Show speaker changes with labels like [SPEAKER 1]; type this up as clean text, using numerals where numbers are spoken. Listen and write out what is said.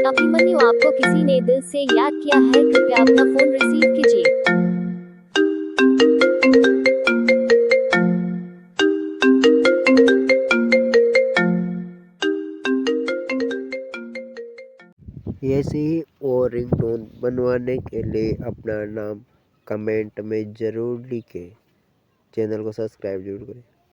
[SPEAKER 1] अभिमन्यु, आपको किसी ने दिल से याद किया है, कृपया अपना फोन रिसीव कीजिए।
[SPEAKER 2] ऐसे ही और रिंगटोन बनवाने के लिए अपना नाम कमेंट में ज़रूर लिखें। चैनल को सब्सक्राइब जरूर करें।